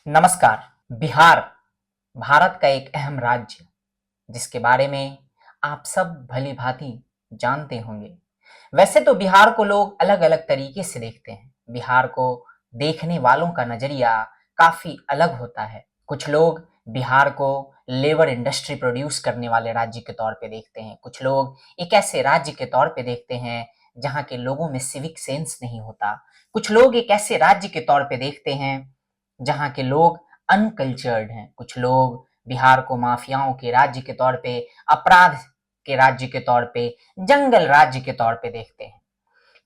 नमस्कार। बिहार भारत का एक अहम राज्य जिसके बारे में आप सब भली भांति जानते होंगे। वैसे तो बिहार को लोग अलग अलग तरीके से देखते हैं। बिहार को देखने वालों का नजरिया काफी अलग होता है। कुछ लोग बिहार को लेबर इंडस्ट्री प्रोड्यूस करने वाले राज्य के तौर पे देखते हैं। कुछ लोग एक ऐसे राज्य के तौर पे देखते हैं जहाँ के लोगों में सिविक सेंस नहीं होता। कुछ लोग एक ऐसे राज्य के तौर पे देखते हैं जहाँ के लोग अनकल्चर्ड हैं। कुछ लोग बिहार को माफियाओं के राज्य के तौर पे, अपराध के राज्य के तौर पे, जंगल राज्य के तौर पे देखते हैं।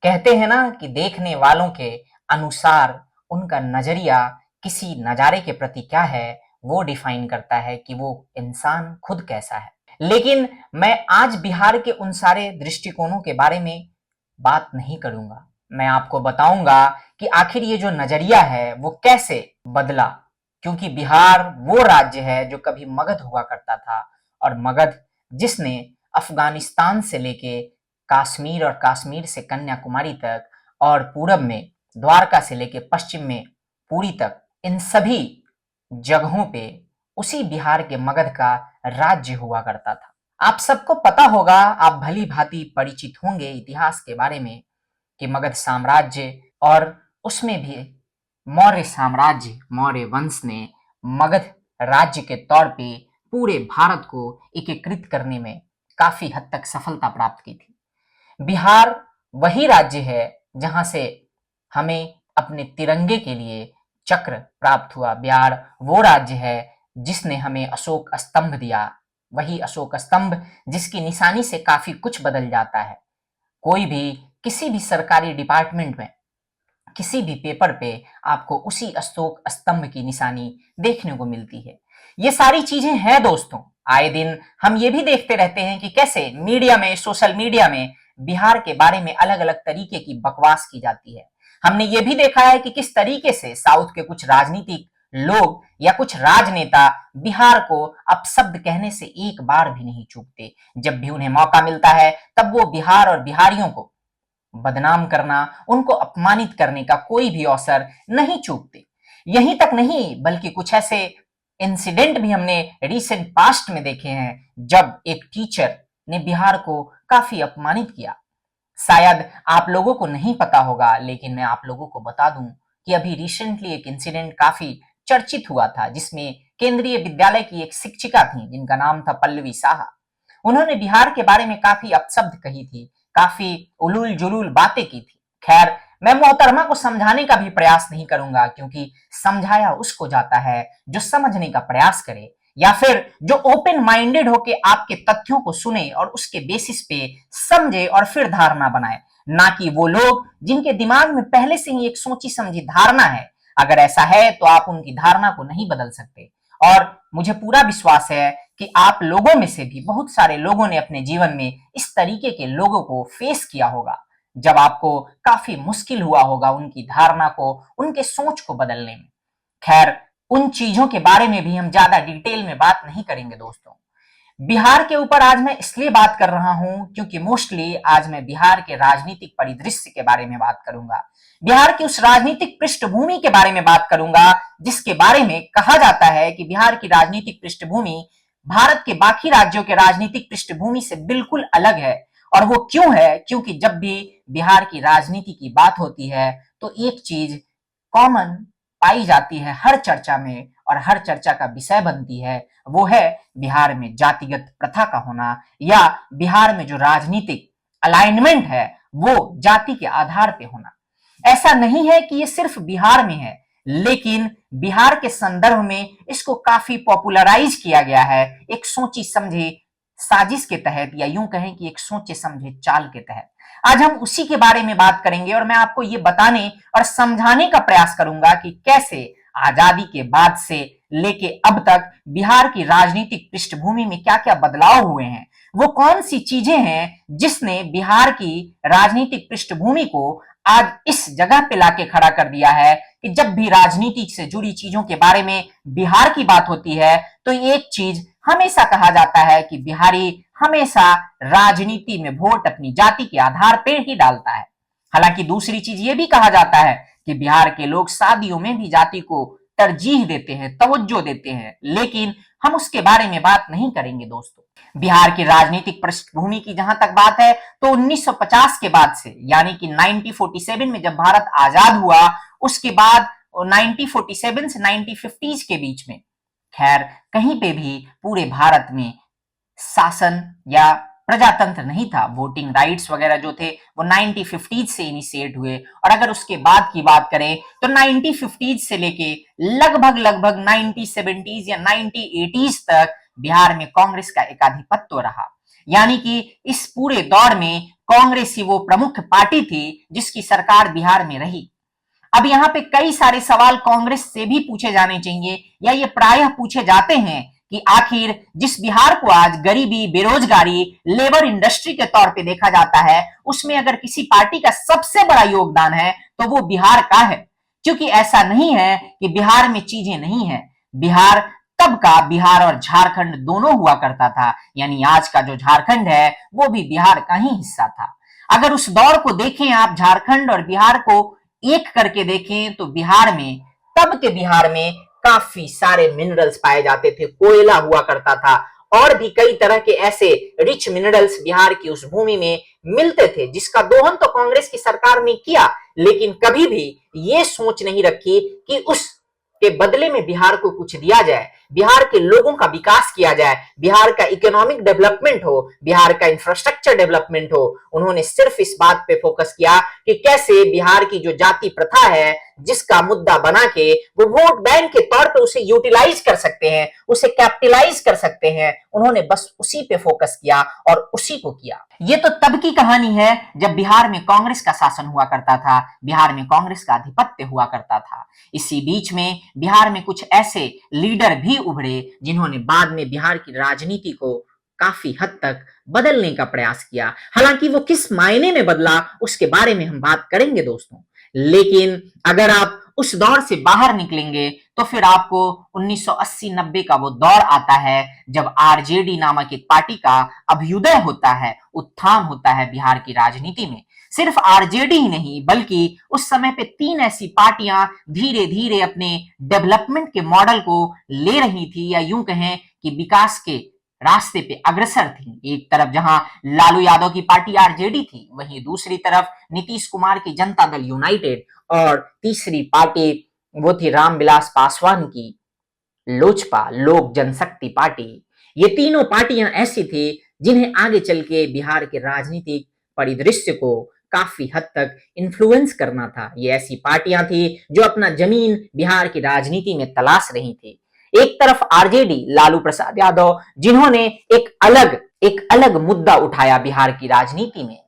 कहते हैं ना कि देखने वालों के अनुसार उनका नजरिया किसी नजारे के प्रति क्या है, वो डिफाइन करता है कि वो इंसान खुद कैसा है। लेकिन मैं आज बिहार के उन सारे दृष्टिकोणों के बारे में बात नहीं करूंगा। मैं आपको बताऊंगा कि आखिर ये जो नजरिया है वो कैसे बदला, क्योंकि बिहार वो राज्य है जो कभी मगध हुआ करता था, और मगध जिसने अफगानिस्तान से लेके कश्मीर और कश्मीर से कन्याकुमारी तक और पूरब में द्वारका से लेके पश्चिम में पुरी तक, इन सभी जगहों पे उसी बिहार के मगध का राज्य हुआ करता था। आप सबको पता होगा, आप भली भांति परिचित होंगे इतिहास के बारे में कि मगध साम्राज्य और उसमें भी मौर्य साम्राज्य, मौर्य वंश ने मगध राज्य के तौर पे पूरे भारत को एकीकृत करने में काफी हद तक सफलता प्राप्त की थी। बिहार वही राज्य है जहां से हमें अपने तिरंगे के लिए चक्र प्राप्त हुआ। बिहार वो राज्य है जिसने हमें अशोक स्तंभ दिया, वही अशोक स्तंभ जिसकी निशानी से काफी कुछ बदल जाता है। कोई भी किसी भी सरकारी डिपार्टमेंट में किसी भी पेपर पे आपको उसी अशोक स्तंभ की निशानी देखने को मिलती है। ये सारी चीजें हैं दोस्तों। आए दिन हम ये भी देखते रहते हैं कि कैसे मीडिया में, सोशल मीडिया में बिहार के बारे में अलग अलग तरीके की बकवास की जाती है। हमने ये भी देखा है कि किस तरीके से साउथ के कुछ राजनीतिक लोग या कुछ राजनेता बिहार को अपशब्द कहने से एक बार भी नहीं चूकते। जब भी उन्हें मौका मिलता है तब वो बिहार और बिहारियों को बदनाम करना, उनको अपमानित करने का कोई भी अवसर नहीं चूकते। यहीं तक नहीं, बल्कि कुछ ऐसे इंसिडेंट भी हमने रिसेंट पास्ट में देखे हैं जब एक टीचर ने बिहार को काफी अपमानित किया। शायद आप लोगों को नहीं पता होगा, लेकिन मैं आप लोगों को बता दूं कि अभी रिसेंटली एक इंसिडेंट काफी चर्चित हुआ था जिसमें केंद्रीय विद्यालय की एक शिक्षिका थी जिनका नाम था पल्लवी साहा। उन्होंने बिहार के बारे में काफी अपशब्द कही थी, काफी उलूल जुलूल बातें की थी। खैर, मैं मोहतरमा को समझाने का भी प्रयास नहीं करूंगा, क्योंकि समझाया उसको जाता है जो समझने का प्रयास करे, या फिर जो ओपन माइंडेड होके आपके तथ्यों को सुने और उसके बेसिस पे समझे और फिर धारणा बनाए, ना कि वो लोग जिनके दिमाग में पहले से ही एक सोची समझी धारणा है। अगर ऐसा है तो आप उनकी धारणा को नहीं बदल सकते। और मुझे पूरा विश्वास है कि आप लोगों में से भी बहुत सारे लोगों ने अपने जीवन में इस तरीके के लोगों को फेस किया होगा, जब आपको काफी मुश्किल हुआ होगा उनकी धारणा को, उनके सोच को बदलने में। खैर, उन चीजों के बारे में भी हम ज्यादा डिटेल में बात नहीं करेंगे दोस्तों। बिहार के ऊपर आज मैं इसलिए बात कर रहा हूं क्योंकि मोस्टली आज मैं बिहार के राजनीतिक परिदृश्य के बारे में बात करूंगा। बिहार की उस राजनीतिक पृष्ठभूमि के बारे में बात करूंगा जिसके बारे में कहा जाता है कि बिहार की राजनीतिक पृष्ठभूमि भारत के बाकी राज्यों के राजनीतिक पृष्ठभूमि से बिल्कुल अलग है। और वो क्यों है? क्योंकि जब भी बिहार की राजनीति की बात होती है तो एक चीज कॉमन पाई जाती है हर चर्चा में, और हर चर्चा का विषय बनती है, वो है बिहार में जातिगत प्रथा का होना, या बिहार में जो राजनीतिक अलाइनमेंट है वो जाति के आधार पे होना। ऐसा नहीं है कि ये सिर्फ बिहार में है, लेकिन बिहार के संदर्भ में इसको काफी पॉपुलराइज किया गया है एक सोची समझी साजिश के तहत, या यूं कहें कि एक सोचे समझे चाल के तहत। आज हम उसी के बारे में बात करेंगे और मैं आपको ये बताने और समझाने का प्रयास करूंगा कि कैसे आजादी के बाद से लेके अब तक बिहार की राजनीतिक पृष्ठभूमि में क्या क्या बदलाव हुए हैं, वो कौन सी चीजें हैं जिसने बिहार की राजनीतिक पृष्ठभूमि को आज इस जगह पे लाके खड़ा कर दिया है कि जब भी राजनीति से जुड़ी चीजों के बारे में बिहार की बात होती है तो एक चीज हमेशा कहा जाता है कि बिहारी हमेशा राजनीति में वोट अपनी जाति के आधार पर ही डालता है। हालांकि दूसरी चीज ये भी कहा जाता है कि बिहार के लोग शादियों में भी जाति को तरजीह देते हैं, तवज्जो देते हैं, लेकिन हम उसके बारे में बात नहीं करेंगे दोस्तों। बिहार की राजनीतिक पृष्ठभूमि की जहां तक बात है तो 1950 के बाद से, यानी कि 1947 में जब भारत आजाद हुआ, उसके बाद 1947 से 1950 के बीच में खैर कहीं पे भी पूरे भारत में शासन या प्रजातंत्र नहीं था। वोटिंग राइट्स वगैरह जो थे वो 1950 से इनिशिएट हुए, और अगर उसके बाद की बात करें तो 1950 से लेके लगभग 1970s या 1980s तक बिहार में कांग्रेस का एकाधिपत्य रहा। यानी कि इस पूरे दौर में कांग्रेस ही वो प्रमुख पार्टी थी जिसकी सरकार बिहार में रही। अब यहाँ पे कई सारे सवाल कांग्रेस से भी पूछे जाने चाहिए, या ये प्रायः पूछे जाते हैं कि आखिर जिस बिहार को आज गरीबी, बेरोजगारी, लेबर इंडस्ट्री के तौर पे देखा जाता है, उसमें अगर किसी पार्टी का सबसे बड़ा योगदान है तो वो बिहार का है। क्योंकि ऐसा नहीं है कि बिहार में चीजें नहीं है। बिहार तब का बिहार और झारखंड दोनों हुआ करता था, यानी आज का जो झारखंड है वो भी बिहार का ही हिस्सा था। अगर उस दौर को देखें आप, झारखंड और बिहार को एक करके देखें, तो बिहार में, तब के बिहार में काफी सारे मिनरल्स पाए जाते थे, कोयला हुआ करता था, और भी कई तरह के ऐसे रिच मिनरल्स बिहार की उस भूमि में मिलते थे, जिसका दोहन तो कांग्रेस की सरकार ने किया, लेकिन कभी भी ये सोच नहीं रखी कि उस के बदले में बिहार को कुछ दिया जाए, बिहार के लोगों का विकास किया जाए, बिहार का इकोनॉमिक डेवलपमेंट हो, बिहार का इंफ्रास्ट्रक्चर डेवलपमेंट हो। उन्होंने सिर्फ इस बात पे फोकस किया कि कैसे बिहार की जो जाति प्रथा है, जिसका मुद्दा बना के वो वोट बैंक के तौर पे उसे यूटिलाइज कर सकते हैं, उसे कैपिटलाइज कर सकते हैं, उन्होंने बस उसी पे फोकस किया और उसी को किया। ये तो तब की कहानी है जब बिहार में कांग्रेस का शासन हुआ करता था, बिहार में कांग्रेस का आधिपत्य हुआ करता था। इसी बीच में बिहार में कुछ ऐसे लीडर भी उभरे जिन्होंने बाद में बिहार की राजनीति को काफी हद तक बदलने का प्रयास किया। हालांकि वो किस मायने में बदला उसके बारे में हम बात करेंगे दोस्तों, लेकिन अगर आप उस दौर से बाहर निकलेंगे तो फिर आपको 1980-90 का वो दौर आता है जब आरजेडी नामक एक पार्टी का अभ्युदय होता है, उत्थान होता है बिहार की राजनीति में। सिर्फ आरजेडी ही नहीं, बल्कि उस समय पे 3 ऐसी पार्टियां धीरे धीरे अपने डेवलपमेंट के मॉडल को ले रही थी, या यूं कहें कि विकास के रास्ते पे अग्रसर थी। एक तरफ जहां लालू यादव की पार्टी आरजेडी थी, वहीं दूसरी तरफ नीतीश कुमार की जनता दल यूनाइटेड, और तीसरी पार्टी वो थी रामविलास पासवान की लोजपा, लोक जनशक्ति पार्टी। ये तीनों पार्टियां ऐसी थी जिन्हें आगे चल के बिहार के राजनीतिक परिदृश्य को काफी हद तक इन्फ्लुएंस करना था। ये ऐसी पार्टियां थी जो अपना जमीन बिहार की राजनीति में तलाश रही थी। एक तरफ आरजेडी, लालू प्रसाद यादव, जिन्होंने एक अलग मुद्दा उठाया बिहार की राजनीति में।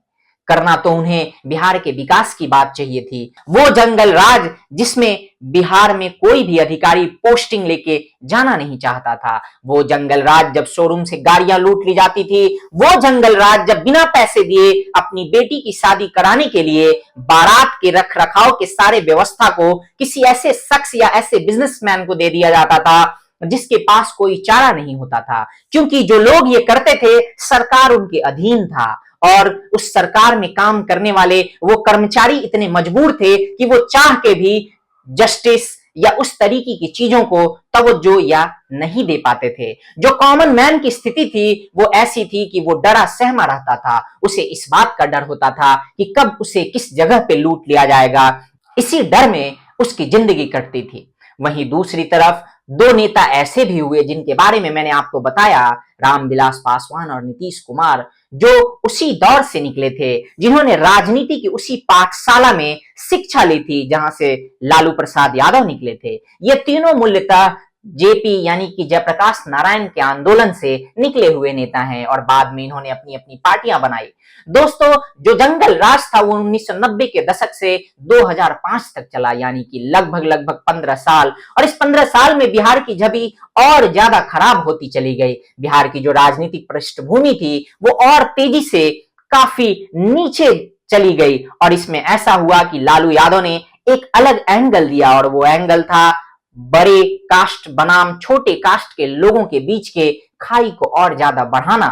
करना तो उन्हें बिहार के विकास की बात चाहिए थी। वो जंगल राज जिसमें बिहार में कोई भी अधिकारी पोस्टिंग लेके जाना नहीं चाहता था, वो जंगल राज जब शोरूम से गाड़ियां लूट ली जाती थी, वो जंगल राज जब बिना पैसे दिए अपनी बेटी की शादी कराने के लिए बारात के रख रखाव के सारे व्यवस्था को किसी ऐसे शख्स या ऐसे बिजनेसमैन को दे दिया जाता था जिसके पास कोई चारा नहीं होता था। क्योंकि जो लोग ये करते थे, सरकार उनके अधीन था, और उस सरकार में काम करने वाले वो कर्मचारी इतने मजबूर थे कि वो चाह के भी जस्टिस या उस तरीके की चीजों को तवज्जो या नहीं दे पाते थे। जो कॉमन मैन की स्थिति थी वो ऐसी थी कि वो डरा सहमा रहता था। उसे इस बात का डर होता था कि कब उसे किस जगह पे लूट लिया जाएगा, इसी डर में उसकी जिंदगी कटती थी। वहीं दूसरी तरफ 2 नेता ऐसे भी हुए जिनके बारे में मैंने आपको बताया, रामविलास पासवान और नीतीश कुमार, जो उसी दौर से निकले थे, जिन्होंने राजनीति की उसी पाठशाला में शिक्षा ली थी जहां से लालू प्रसाद यादव निकले थे। ये तीनों मूल्यतः जेपी यानी कि जयप्रकाश नारायण के आंदोलन से निकले हुए नेता हैं, और बाद में इन्होंने अपनी अपनी पार्टियां बनाई। दोस्तों, जो जंगल राज था वो 1990 के दशक से 2005 तक चला, यानी कि लगभग 15 साल। और इस 15 साल में बिहार की छवि और ज्यादा खराब होती चली गई। बिहार की जो राजनीतिक पृष्ठभूमि थी वो और तेजी से काफी नीचे चली गई, और इसमें ऐसा हुआ कि लालू यादव ने एक अलग एंगल दिया, और वो एंगल था बड़े कास्ट बनाम छोटे कास्ट के लोगों के बीच के खाई को और ज्यादा बढ़ाना।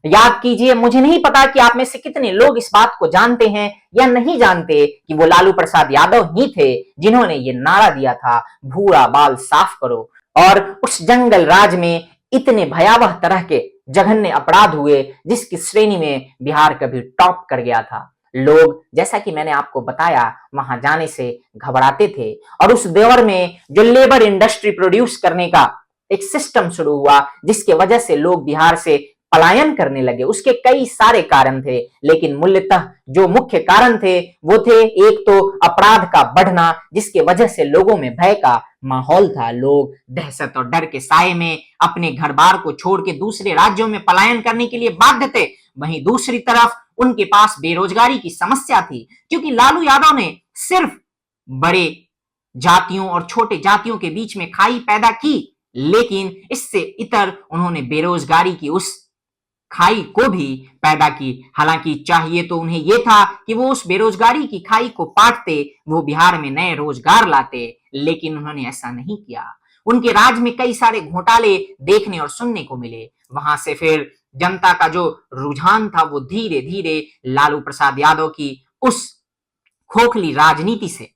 याद कीजिए, मुझे नहीं पता कि आप में से कितने लोग इस बात को जानते हैं या नहीं जानते कि वो लालू प्रसाद यादव ही थे जिन्होंने ये नारा दिया था, भूरा बाल साफ करो। और उस जंगल राज में इतने भयावह तरह के जघन्य अपराध हुए जिसकी श्रेणी में बिहार कभी टॉप कर गया था। लोग, जैसा कि मैंने आपको बताया, वहां जाने से घबराते थे। और उस दौर में जो लेबर इंडस्ट्री प्रोड्यूस करने का एक सिस्टम शुरू हुआ, जिसके वजह से लोग बिहार से पलायन करने लगे, उसके कई सारे कारण थे, लेकिन मूलतः जो मुख्य कारण थे वो थे, एक तो अपराध का बढ़ना, जिसके वजह से लोगों में भय का माहौल था। लोग दहशत और डर के साए में अपने घर बार को छोड़ के दूसरे राज्यों में पलायन करने के लिए बाध्य थे। वहीं दूसरी तरफ उनके पास बेरोजगारी की समस्या थी, क्योंकि लालू यादव ने सिर्फ बड़े जातियों और छोटे जातियों के बीच में खाई पैदा की, लेकिन इससे इतर उन्होंने बेरोजगारी की उस खाई को भी पैदा की। हालांकि चाहिए तो उन्हें यह था कि वो उस बेरोजगारी की खाई को पाटते, वो बिहार में नए रोजगार लाते, लेकिन उन्होंने ऐसा नहीं किया। उनके राज में कई सारे घोटाले देखने और सुनने को मिले। वहां से फिर जनता का जो रुझान था वो धीरे धीरे लालू प्रसाद यादव की उस खोखली राजनीति से,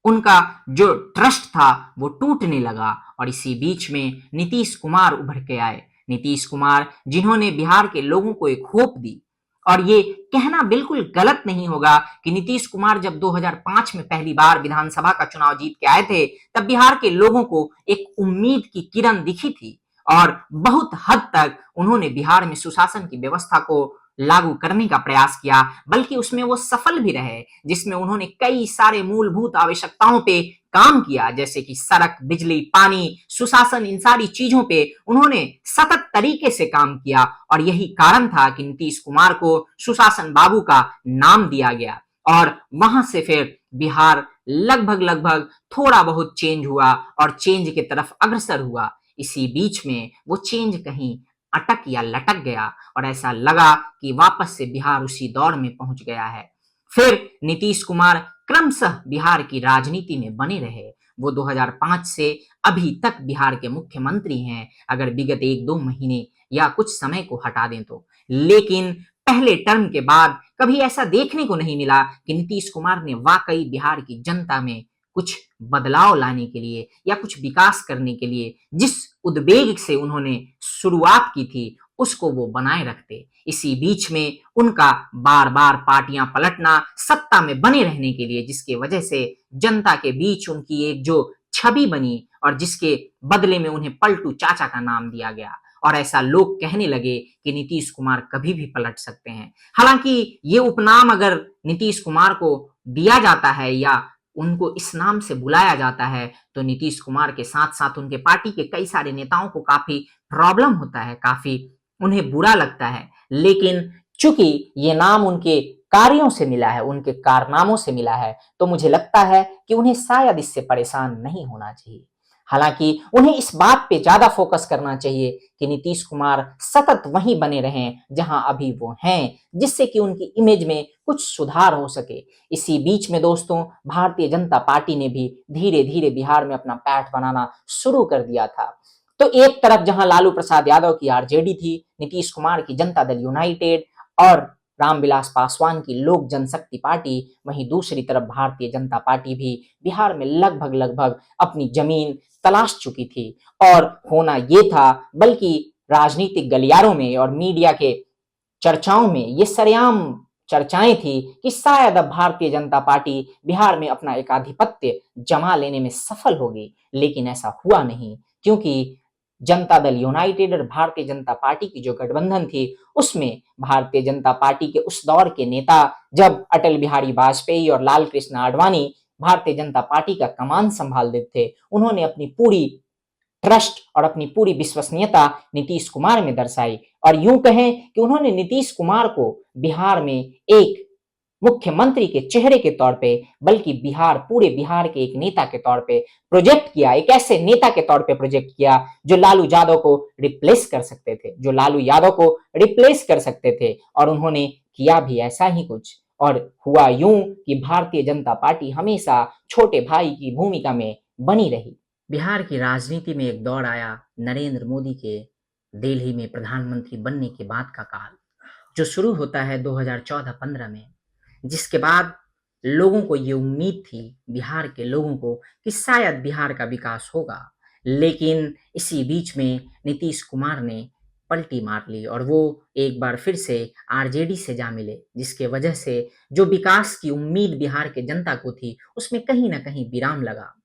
उनका जो ट्रस्ट था वो टूटने लगा। और इसी बीच में नीतीश कुमार उभर के आए। नीतीश कुमार, जिन्होंने बिहार के लोगों को एक होप दी। और ये कहना बिल्कुल गलत नहीं होगा कि नीतीश कुमार जब 2005 में पहली बार विधानसभा का चुनाव जीत के आए थे, तब बिहार के लोगों को एक उम्मीद की किरण दिखी थी। और बहुत हद तक उन्होंने बिहार में सुशासन की व्यवस्था को लागू करने का प्रयास किया, बल्कि उसमें वो सफल भी रहे, जिसमें उन्होंने कई सारे मूलभूत आवश्यकताओं पे काम किया, जैसे कि सड़क, बिजली, पानी, सुशासन, इन सारी चीजों पे उन्होंने सतत तरीके से काम किया। और यही कारण था कि नीतीश कुमार को सुशासन बाबू का नाम दिया गया। और वहां से फिर बिहार लगभग लगभग थोड़ा बहुत चेंज हुआ और चेंज की तरफ अग्रसर हुआ। इसी बीच में वो चेंज कहीं अटक या लटक गया और ऐसा लगा कि वापस से बिहार उसी दौर में पहुंच गया है। फिर नीतीश कुमार क्रमशः बिहार की राजनीति में बने रहे। वो 2005 से अभी तक बिहार के मुख्यमंत्री हैं, अगर विगत 1-2 महीने या कुछ समय को हटा दें तो। लेकिन पहले टर्म के बाद कभी ऐसा देखने को नहीं मिला कि नीतीश कुमार ने वाकई बिहार की जनता में कुछ बदलाव लाने के लिए या कुछ विकास करने के लिए जिस उद्वेग से उन्होंने शुरुआत की थी उसको वो बनाए रखते। इसी बीच में उनका बार बार पार्टियां पलटना सत्ता में बने रहने के लिए, जिसके वजह से जनता के बीच उनकी एक जो छवि बनी और जिसके बदले में उन्हें पलटू चाचा का नाम दिया गया। और ऐसा लोग कहने लगे कि नीतीश कुमार कभी भी पलट सकते हैं। हालांकि ये उपनाम अगर नीतीश कुमार को दिया जाता है या उनको इस नाम से बुलाया जाता है, तो नीतीश कुमार के साथ साथ उनके पार्टी के कई सारे नेताओं को काफी प्रॉब्लम होता है, काफी उन्हें बुरा लगता है। लेकिन चूंकि ये नाम उनके कार्यों से मिला है, उनके कारनामों से मिला है, तो मुझे लगता है कि उन्हें शायद इससे परेशान नहीं होना चाहिए। हालांकि उन्हें इस बात पे ज्यादा फोकस करना चाहिए कि नीतीश कुमार सतत वहीं बने रहें जहां अभी वो हैं, जिससे कि उनकी इमेज में कुछ सुधार हो सके। इसी बीच में दोस्तों, भारतीय जनता पार्टी ने भी धीरे धीरे बिहार में अपना पैठ बनाना शुरू कर दिया था। तो एक तरफ जहां लालू प्रसाद यादव की आरजेडी थी, नीतीश कुमार की जनता दल यूनाइटेड और रामविलास पासवान की लोक जनशक्ति पार्टी, वहीं दूसरी तरफ भारतीय जनता पार्टी भी बिहार में लगभग लगभग अपनी जमीन तलाश चुकी थी। और होना ये था, बल्कि राजनीतिक गलियारों में और मीडिया के चर्चाओं में ये सरेआम चर्चाएं थी कि शायद अब भारतीय जनता पार्टी बिहार में अपना एकाधिपत्य जमा लेने में सफल होगी। लेकिन ऐसा हुआ नहीं, क्योंकि जनता दल यूनाइटेड और भारतीय जनता पार्टी की जो गठबंधन थी, उसमें भारतीय जनता पार्टी के उस दौर के नेता, जब अटल बिहारी वाजपेयी और लाल कृष्ण आडवाणी भारतीय जनता पार्टी का कमान संभाल देते थे, उन्होंने अपनी पूरी ट्रस्ट और अपनी पूरी विश्वसनीयता नीतीश कुमार में दर्शाई। और यूं कहें कि उन्होंने नीतीश कुमार को बिहार में एक मुख्यमंत्री के चेहरे के तौर पे, बल्कि पूरे बिहार के एक नेता के तौर पे प्रोजेक्ट किया, एक ऐसे नेता के तौर पे प्रोजेक्ट किया जो लालू यादव को रिप्लेस कर सकते थे, जो लालू यादव को रिप्लेस कर सकते थे। और उन्होंने किया भी ऐसा ही कुछ। और हुआ यूं कि भारतीय जनता पार्टी हमेशा छोटे भाई की भूमिका में बनी रही। बिहार की राजनीति में एक दौर आया नरेंद्र मोदी के दिल्ली में प्रधानमंत्री बनने के बाद का काल जो शुरू होता है 2014-15 में, जिसके बाद लोगों को ये उम्मीद थी, बिहार के लोगों को, कि शायद बिहार का विकास होगा। लेकिन इसी बीच में नीतीश कुमार ने पलटी मार ली और वो एक बार फिर से आरजेडी से जा मिले, जिसके वजह से जो विकास की उम्मीद बिहार के जनता को थी, उसमें कहीं ना कहीं विराम लगा।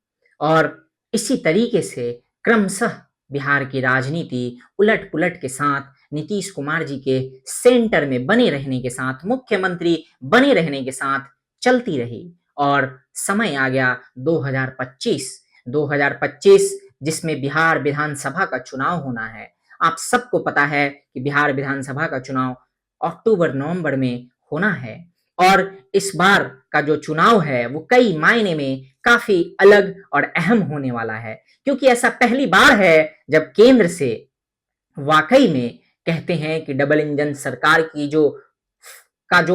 और इसी तरीके से क्रमशः बिहार की राजनीति उलट पुलट के साथ नीतीश कुमार जी के सेंटर में बने रहने के साथ, मुख्यमंत्री बने रहने के साथ चलती रही। और समय आ गया 2025 जिसमें बिहार विधानसभा का चुनाव होना है। आप सबको पता है कि बिहार विधानसभा का चुनाव अक्टूबर नवंबर में होना है। और इस बार का जो चुनाव है वो कई मायने में काफी अलग और अहम होने वाला है, क्योंकि ऐसा पहली बार है जब केंद्र से वाकई में कहते हैं कि डबल इंजन सरकार की जो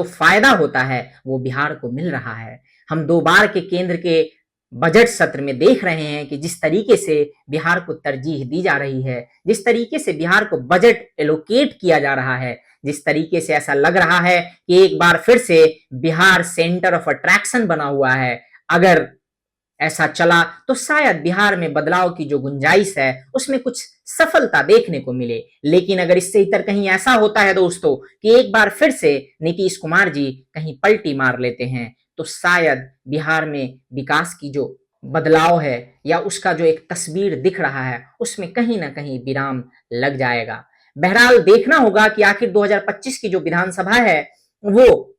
फायदा होता है वो बिहार को मिल रहा है। हम 2 बार के केंद्र के बजट सत्र में देख रहे हैं कि जिस तरीके से बिहार को तरजीह दी जा रही है, जिस तरीके से बिहार को बजट एलोकेट किया जा रहा है, जिस तरीके से ऐसा लग रहा है कि एक बार फिर से बिहार सेंटर ऑफ अट्रैक्शन बना हुआ है। अगर ऐसा चला तो शायद बिहार में बदलाव की जो गुंजाइश है उसमें कुछ सफलता देखने को मिले। लेकिन अगर इससे इतर कहीं ऐसा होता है दोस्तों कि एक बार फिर से नीतीश कुमार जी कहीं पलटी मार लेते हैं, तो शायद बिहार में विकास की जो बदलाव है या उसका जो एक तस्वीर दिख रहा है उसमें कहीं ना कहीं विराम लग जाएगा। बहरहाल देखना होगा कि आखिर 2025 की जो विधानसभा है वो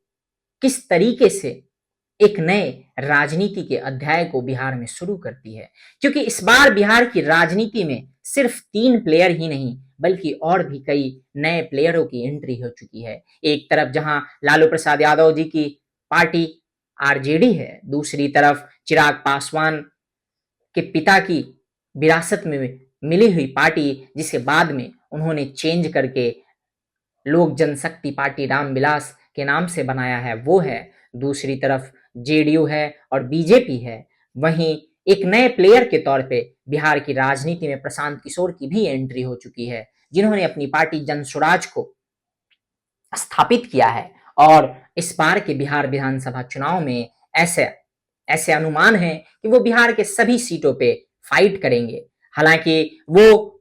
किस तरीके से एक नए राजनीति के अध्याय को बिहार में शुरू करती है। क्योंकि इस बार बिहार की राजनीति में सिर्फ 3 प्लेयर ही नहीं बल्कि और भी कई नए प्लेयरों की एंट्री हो चुकी है। एक तरफ जहां लालू प्रसाद यादव जी की पार्टी आरजेडी है, दूसरी तरफ चिराग पासवान के पिता की विरासत में मिली हुई पार्टी जिसे बाद में उन्होंने चेंज करके लोक जनशक्ति पार्टी रामविलास के नाम से बनाया है, वो है। दूसरी तरफ जेडीयू है और बीजेपी है। वहीं एक नए प्लेयर के तौर पे बिहार की राजनीति में प्रशांत किशोर की भी एंट्री हो चुकी है, जिन्होंने अपनी पार्टी जन स्वराज को स्थापित किया है। और इस बार के बिहार विधानसभा चुनाव में ऐसे ऐसे अनुमान है कि वो बिहार के सभी सीटों पे फाइट करेंगे। हालांकि वो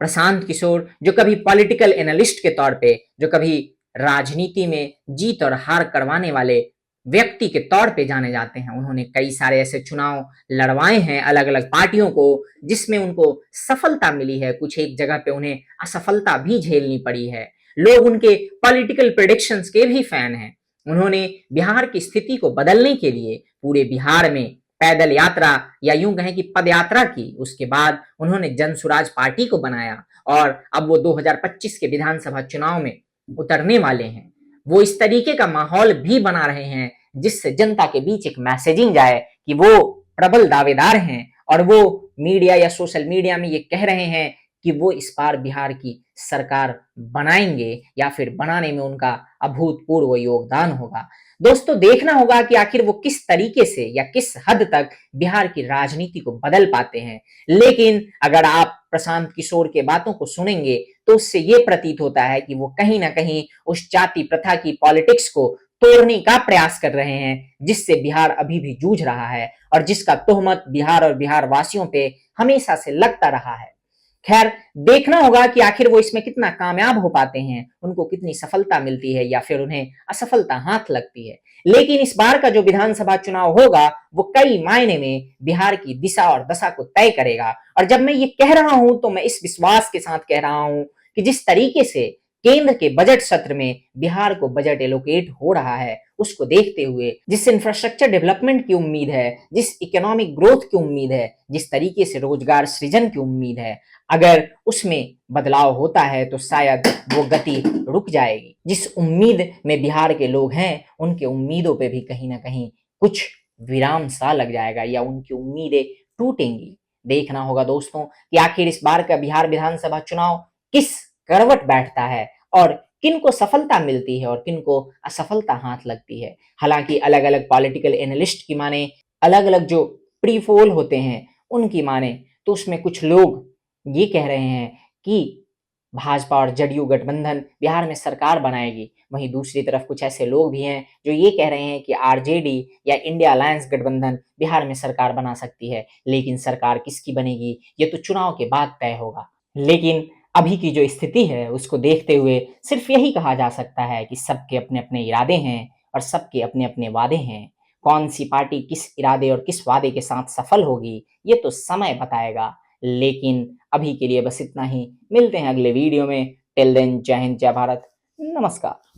प्रशांत किशोर जो कभी पॉलिटिकल एनालिस्ट के तौर पे, जो कभी राजनीति में जीत और हार करवाने वाले व्यक्ति के तौर पे जाने जाते हैं, उन्होंने कई सारे ऐसे चुनाव लड़वाए हैं अलग अलग पार्टियों को जिसमें उनको सफलता मिली है, कुछ एक जगह पे उन्हें असफलता भी झेलनी पड़ी है। लोग उनके पॉलिटिकल प्रेडिक्शंस के भी फैन हैं। उन्होंने बिहार की स्थिति को बदलने के लिए पूरे बिहार में पैदल यात्रा या यूं कहें कि पद यात्रा की। उसके बाद उन्होंने जन स्वराज पार्टी को बनाया और अब वो 2025 के विधानसभा चुनाव में उतरने वाले हैं। वो इस तरीके का माहौल भी बना रहे हैं जिससे जनता के बीच एक मैसेजिंग जाए कि वो प्रबल दावेदार हैं और वो मीडिया या सोशल मीडिया में ये कह रहे हैं कि वो इस बार बिहार की सरकार बनाएंगे या फिर बनाने में उनका अभूतपूर्व योगदान होगा। दोस्तों देखना होगा कि आखिर वो किस तरीके से या किस हद तक बिहार की राजनीति को बदल पाते हैं। लेकिन अगर आप प्रशांत किशोर के बातों को सुनेंगे तो उससे ये प्रतीत होता है कि वो कहीं ना कहीं उस जाति प्रथा की पॉलिटिक्स को तोड़ने का प्रयास कर रहे हैं जिससे बिहार अभी भी जूझ रहा है और जिसका तोहमत बिहार और बिहार वासियों पे हमेशा से लगता रहा है। खैर देखना होगा कि आखिर वो इसमें कितना कामयाब हो पाते हैं, उनको कितनी सफलता मिलती है या फिर उन्हें असफलता हाथ लगती है। लेकिन इस बार का जो विधानसभा चुनाव होगा वो कई मायने में बिहार की दिशा और दशा को तय करेगा। और जब मैं ये कह रहा हूं तो मैं इस विश्वास के साथ कह रहा हूं कि जिस तरीके से केंद्र के बजट सत्र में बिहार को बजट एलोकेट हो रहा है, उसको देखते हुए जिस इंफ्रास्ट्रक्चर डेवलपमेंट की उम्मीद है, जिस इकोनॉमिक ग्रोथ की उम्मीद है, जिस तरीके से रोजगार सृजन की उम्मीद है, अगर उसमें बदलाव होता है तो शायद वो गति रुक जाएगी। जिस उम्मीद में बिहार के लोग हैं उनके उम्मीदों पे भी कहीं ना कहीं कुछ विराम सा लग जाएगा या उनकी उम्मीदें टूटेंगी। देखना होगा दोस्तों कि आखिर इस बार का बिहार विधानसभा चुनाव किस करवट बैठता है और किन को सफलता मिलती है और किन को असफलता हाथ लगती है। हालांकि अलग अलग पॉलिटिकल एनालिस्ट की माने, अलग अलग जो प्री पोल होते हैं उनकी माने, तो उसमें कुछ लोग ये कह रहे हैं कि भाजपा और जदयू गठबंधन बिहार में सरकार बनाएगी। वहीं दूसरी तरफ कुछ ऐसे लोग भी हैं जो ये कह रहे हैं कि आरजेडी या इंडिया अलायंस गठबंधन बिहार में सरकार बना सकती है, लेकिन सरकार किसकी बनेगी ये तो चुनाव के बाद तय होगा। लेकिन अभी की जो स्थिति है उसको देखते हुए सिर्फ यही कहा जा सकता है कि सबके अपने अपने इरादे हैं और सबके अपने अपने वादे हैं। कौन सी पार्टी किस इरादे और किस वादे के साथ सफल होगी ये तो समय बताएगा। लेकिन अभी के लिए बस इतना ही। मिलते हैं अगले वीडियो में। टिल देन, जय हिंद, जय भारत, नमस्कार।